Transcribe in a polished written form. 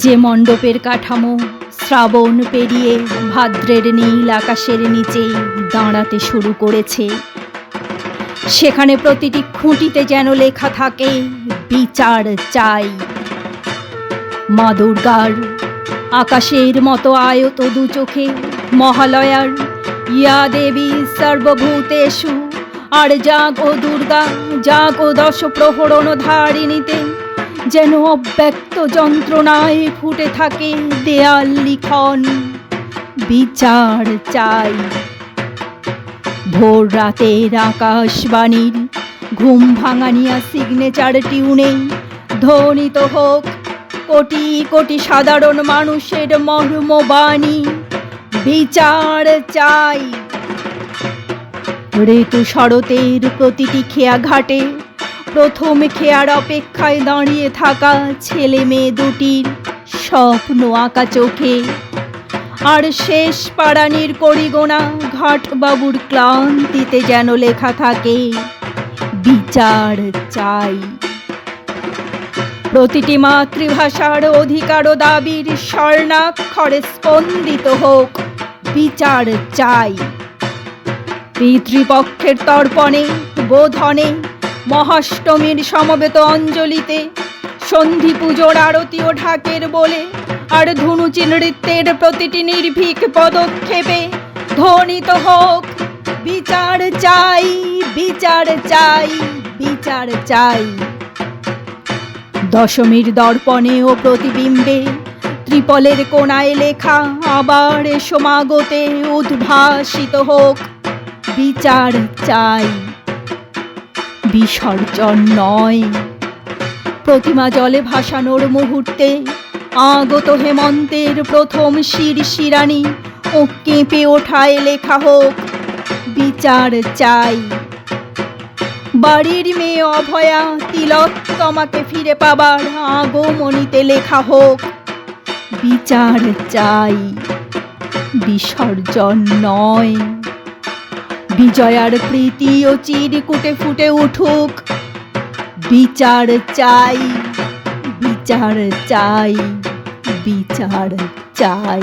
যে মণ্ডপের কাঠামো শ্রাবণ পেরিয়ে ভাদ্রের নীল আকাশের নিচে দাঁড়াতে শুরু করেছে, সেখানে প্রতিটি খুঁটিতে যেন লেখা থাকে বিচার চাই। মা দুর্গার আকাশের মতো আয়ত দু চোখে মহালয়ার ইয়া দেবী সর্বভূতেষু, আর জাগো দুর্গা জাগো দশ প্রহরণ ধারিণীতে, যেন অব্যক্ত যন্ত্রণায় ফুটে থাকে দেয়াল লিখন বিচার চাই। ভোর রাতের আকাশবাণীর ঘুম ভাঙানিয়া সিগনেচার টিউনে ধ্বনিত হোক কোটি কোটি সাধারণ মানুষের মর্মবাণী বিচার চাই। ঋতু শরতের প্রতিটি খেয়া ঘাটে প্রথম খেয়ার অপেক্ষায় দাঁড়িয়ে থাকা ছেলে মেয়ে দুটির স্বপ্ন আঁকা চোখে, আর শেষ পাড়ানির করিগোনা ঘাটবাবুর ক্লান্তিতে যেন লেখা থাকে বিচার চাই। প্রতিটি মাতৃভাষার অধিকার ও দাবির স্বর্ণাক্ষরে স্পন্দিত হোক বিচার চাই। পিতৃপক্ষের তর্পণে বোধনে মহাষ্টমীর সমবেত অঞ্জলিতে সন্ধি পুজোর আরতি ও ঢাকের বলে আর ধুনুচি নৃত্যের প্রতিটি নির্ভীক পদক্ষেপে ধ্বনিত হোক বিচার চাই বিচার চাই বিচার চাই। দশমীর দর্পণে ও প্রতিবিম্বে ত্রিপলের কোণায় লেখা আবার এসো মাগোতে উদ্ভাসিত হোক বিচার চাই। বিসর্জন নয়, প্রতিমা জলে ভাসানোর মুহূর্তে আগত হেমন্তের প্রথম শিরশিরানি ও কেঁপে ওঠায় লেখা হোক বিচার চাই। বাড়ির মেয়ে অভয়া তিলক তোমাকে ফিরে পাবার আগমনীতে লেখা হোক বিচার চাই। বিসর্জন নয়, বিজয়ার প্রীতি ও চিরকুটে ফুটে উঠুক বিচার চাই বিচার চাই বিচার চাই।